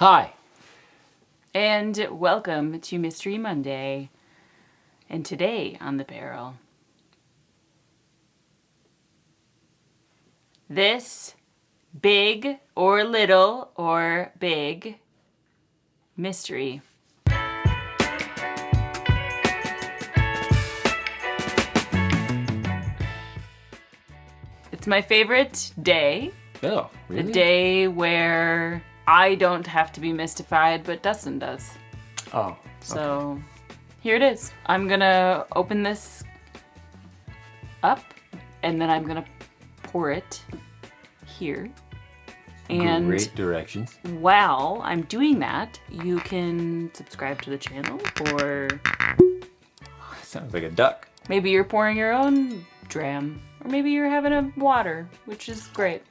Hi. And welcome to Mystery Monday. And today on the barrel, this big or little or big mystery. It's my favorite day. Oh, really? The day where I don't have to be mystified, but Dustin does. Oh, okay. So here it is. I'm gonna open this up and then I'm gonna pour it here. And great directions. while I'm doing that, you can subscribe to the channel, or Sounds like a duck. maybe you're pouring your own dram, or maybe you're having a water, which is great.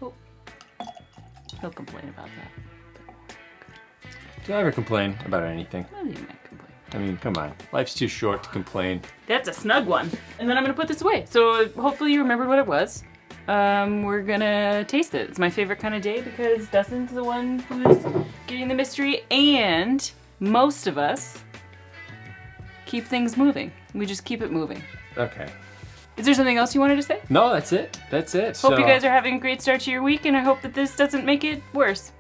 Oh, he'll complain about that. Do I ever complain about anything? Well, you might complain. I mean, come on. Life's too short to complain. That's a snug one. And then I'm gonna put this away. So hopefully you remembered what it was. We're gonna taste it. It's my favorite kind of day because Dustin's the one who's getting the mystery, and most of us keep things moving. We just keep it moving. Okay. Is there something else you wanted to say? No, that's it. That's it. Hope you guys are having a great start to your week, and I hope that this doesn't make it worse.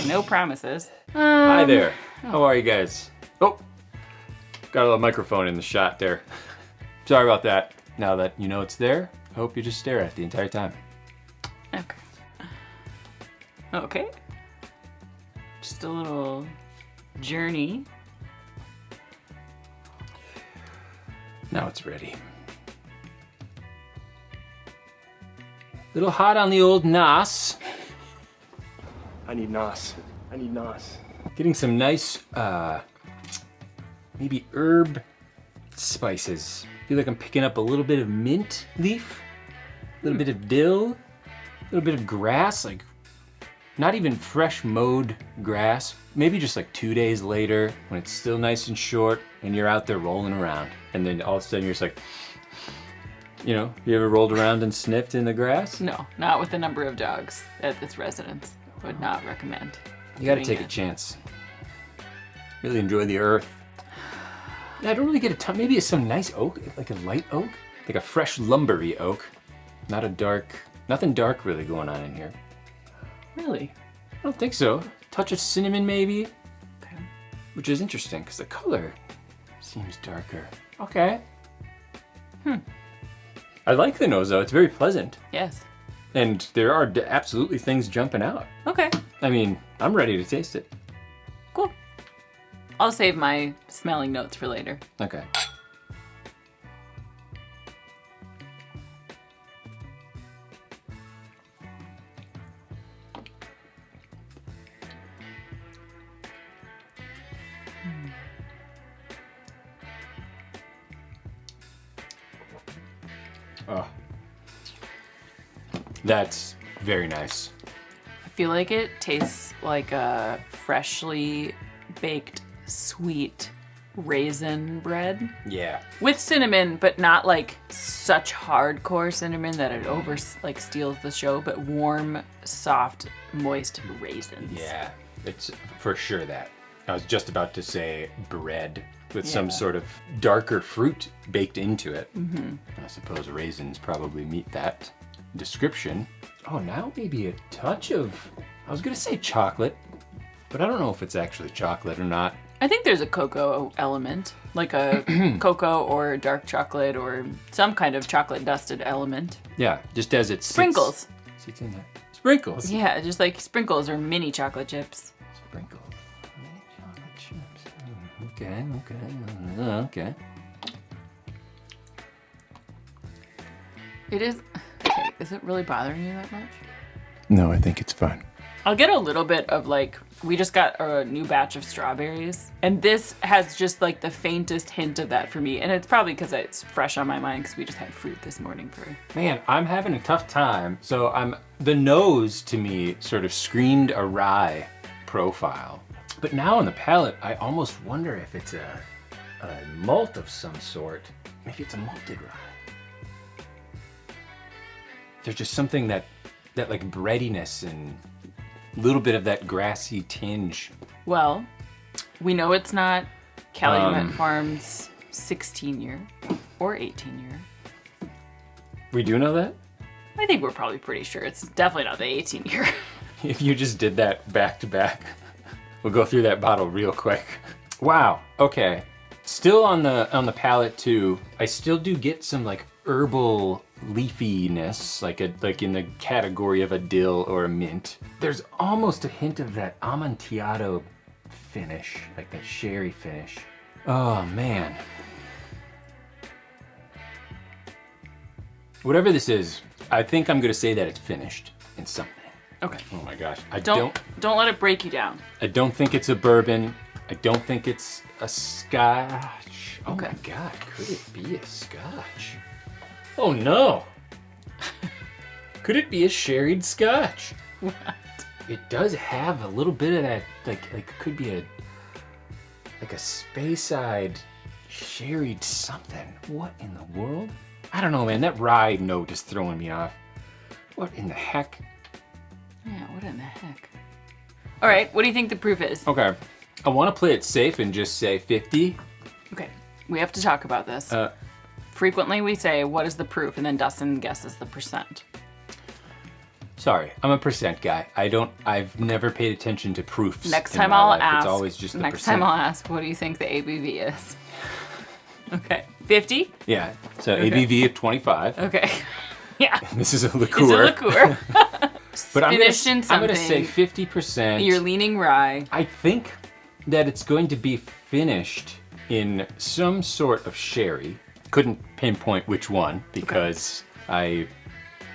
No promises. Hi there. How are you guys? Oh, got a little microphone in the shot there. Sorry about that. Now that you know it's there, I hope you just stare at it the entire time. Okay. Okay. Just a little journey. Now it's ready. Little hot on the old nos. I need nos. I need nos. Getting some nice, maybe herb spices. I feel like I'm picking up a little bit of mint leaf, a little bit of dill, a little bit of grass, like not even fresh mowed grass. Maybe just like 2 days later when it's still nice and short and you're out there rolling around. And then all of a sudden you're just like, you know, you ever rolled around and sniffed in the grass? No, not with the number of dogs at this residence. Would not recommend. You gotta doing take a it. chance. Really enjoy the earth. Yeah, I don't really get a ton. Maybe it's some nice oak, like a light oak, like a fresh lumbery oak. Not a dark, nothing dark really going on in here. Really? I don't think so. Touch of cinnamon maybe, Okay. which is interesting because the color seems darker. Okay. I like the nose though. It's very pleasant, Yes. and there are absolutely things jumping out. Okay. I mean, I'm ready to taste it. Cool. I'll save my smelling notes for later. Okay. Oh, that's very nice. I feel like it tastes like a freshly baked sweet raisin bread Yeah. with cinnamon, but not like such hardcore cinnamon that it over like steals the show, but warm, soft, moist raisins. Yeah, it's for sure that. I was just about to say bread with some Yeah. sort of darker fruit baked into it. I suppose raisins probably meet that description. Oh, now maybe a touch of, I was gonna say chocolate, but I don't know if it's actually chocolate or not. I think there's a cocoa element, like a cocoa or dark chocolate or some kind of chocolate dusted element. Yeah, just as it Sprinkles. sits in there. Sprinkles. Yeah, just like sprinkles or mini chocolate chips. Sprinkles. Mini chocolate chips. Okay. It is. Okay, is it really bothering you that much? No, I think it's fine. I'll get a little bit of like, we just got a new batch of strawberries, and this has just like the faintest hint of that for me. And it's probably because it's fresh on my mind because we just had fruit this morning for. Man, I'm having a tough time. So the nose to me sort of screamed a rye profile. But now on the palate, I almost wonder if it's a malt of some sort. Maybe it's a malted rye. there's just something that like breadiness and a little bit of that grassy tinge. Well, we know it's not Calumet Farms 16-year or 18-year. We do know that? I think we're probably pretty sure it's definitely not the 18-year. If you just did that back to back, we'll go through that bottle real quick. Wow, okay. Still on the palate too. I still do get some like herbal leafiness, like in the category of a dill or a mint. There's almost a hint of that Amontillado finish, like that sherry finish. Oh man. Whatever this is, I think I'm gonna say that it's finished in something. Okay. Oh my gosh. Don't let it break you down. I don't think it's a bourbon. I don't think it's a scotch. Oh Okay. my god, could it be a scotch? Oh no. Could it be a sherried scotch? What? It does have a little bit of that, like it could be a Speyside sherried something. What in the world? I don't know, man. That rye note is throwing me off. What in the heck? Yeah, what in the heck? All right, what do you think the proof is? Okay, I want to play it safe and just say 50. Okay, we have to talk about this. Frequently we say, what is the proof? And then Dustin guesses the percent. Sorry, I'm a percent guy. I've never paid attention to proofs. Next in time my I'll life. ask. It's always just the next percent. time I'll ask, what do you think the ABV is? Okay, 50? Yeah, so Okay. ABV of 25. Okay, yeah. This is a It's a liqueur. liqueur. But Finished in I'm gonna something. say 50%. You're leaning rye. I think that it's going to be finished in some sort of sherry. Couldn't pinpoint which one because I,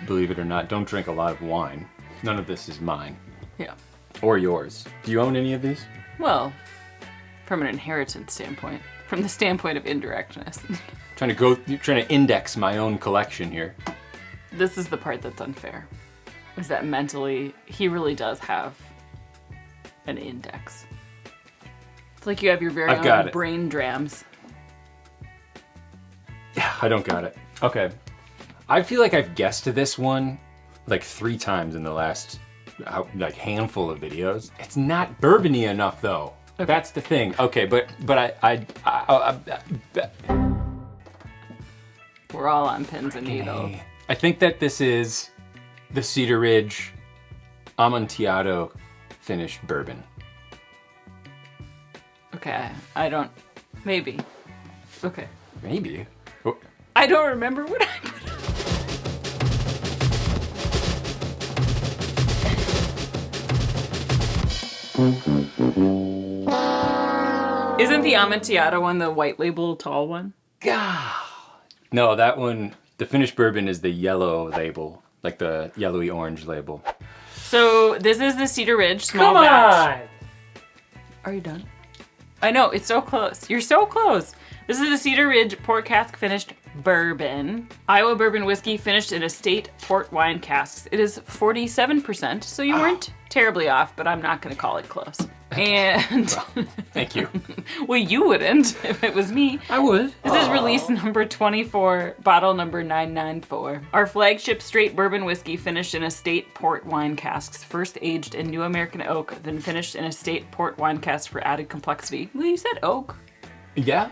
believe it or not, don't drink a lot of wine. None of this is mine Yeah. or yours. Do you own any of these? Well, from an inheritance standpoint, from the standpoint of indirectness. Trying to index my own collection here. This is the part that's unfair. Is that mentally, he really does have an index. It's like you have your very I've got own it. brain drams. Yeah, I don't got it. Okay. I feel like I've guessed this one like 3 times in the last like handful of videos. It's not bourbony enough though. Okay. That's the thing. Okay, but We're all on pins and needles. I think that this is the Cedar Ridge Amontillado finished bourbon. Okay, I don't, maybe. Okay. Maybe. Oh, I don't remember what I put. Isn't the Amontillado one the white label tall one? God. No, that one, the finished bourbon is the yellow label, like the yellowy orange label. So this is the Cedar Ridge small Come batch. on! Are you done? I know, it's so close. You're so close. This is the Cedar Ridge Port Cask finished bourbon. Iowa bourbon whiskey finished in estate port wine casks. It is 47%, so you weren't terribly off, but I'm not gonna call it close. And, Thank you. well, you wouldn't if it was me. I would. This is release number 24, bottle number 994. Our flagship straight bourbon whiskey finished in estate port wine casks, first aged in New American oak, then finished in estate port wine casks for added complexity. Well, you said oak. Yeah.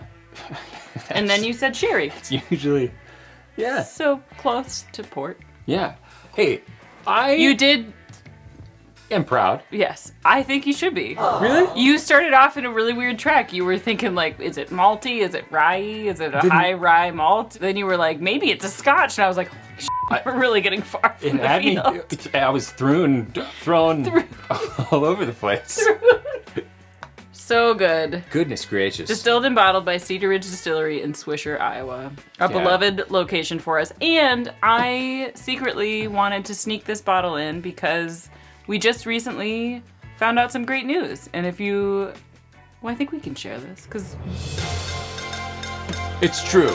And then you said sherry. It's usually, yeah. So close to port. Yeah. Hey, I You did, am proud. yes. I think you should be. Really? You started off in a really weird track. You were thinking like, is it malty? Is it rye? Is it a high rye malt? Then you were like, maybe it's a scotch. And I was like, holy shit, we're really getting far It from the had me. field. I was thrown all over the place. So good. Goodness gracious. Distilled and bottled by Cedar Ridge Distillery in Swisher, Iowa. A Yeah. beloved location for us. And I secretly wanted to sneak this bottle in because we just recently found out some great news. And if you, well, I think we can share this because It's true.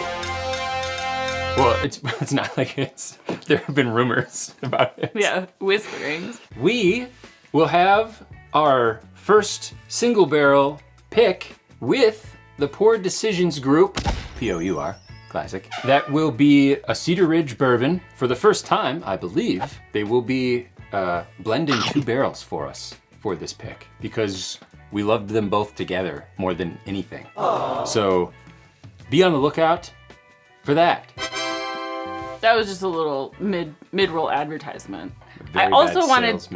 Well, it's not like it's. There have been rumors about it. yeah, whisperings. We will have our first single barrel pick with the Poor Decisions Group, POUR, Classic. That will be a Cedar Ridge bourbon. For the first time, I believe, they will be blending 2 barrels for us for this pick because we loved them both together more than anything. Aww. So be on the lookout for that. That was just a little mid-roll advertisement. Very I also bad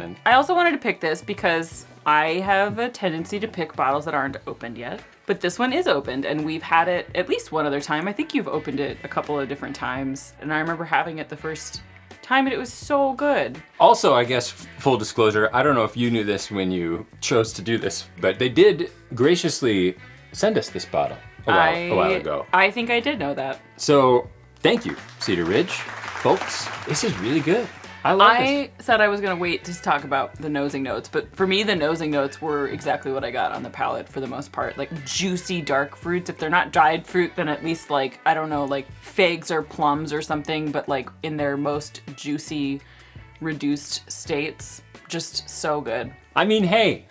wanted to pick this because I have a tendency to pick bottles that aren't opened yet. But this one is opened, and we've had it at least one other time. I think you've opened it a couple of different times, and I remember having it the first time, and it was so good. Also, I guess, full disclosure, I don't know if you knew this when you chose to do this, but they did graciously send us this bottle a while ago. I think I did know that. So, thank you, Cedar Ridge. Folks, this is really good. I love this. I said I was gonna wait to talk about the nosing notes, but for me, the nosing notes were exactly what I got on the palate for the most part. Like juicy dark fruits. If they're not dried fruit, then at least like, I don't know, like figs or plums or something, but like in their most juicy, reduced states. Just so good. I mean, hey,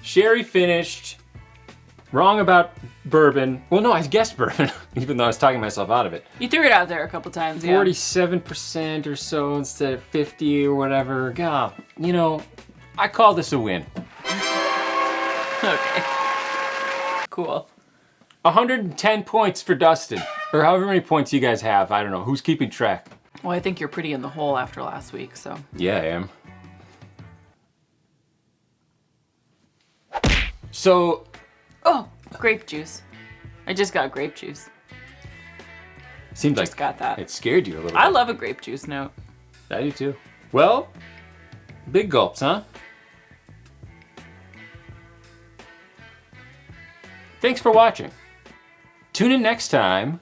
sherry finished. Wrong about bourbon. Well, no, I guessed bourbon, even though I was talking myself out of it. You threw it out there a couple times, yeah. 47% or so instead of 50 or whatever. God, you know, I call this a win. Okay. Cool. 110 points for Dustin. Or however many points you guys have. I don't know. Who's keeping track? Well, I think you're pretty in the hole after last week, so. Yeah, I am. So... Oh, grape juice. I just got grape juice. Seems Just like got that. it scared you a little bit. I love a grape juice note. I do too. Well, big gulps, huh? Thanks for watching. Tune in next time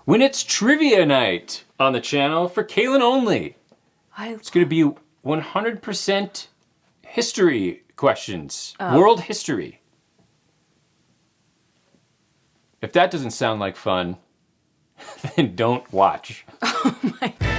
when it's trivia night on the channel for Kaylin only. It's going to be 100% history questions. World history. If that doesn't sound like fun, then don't watch. Oh my God.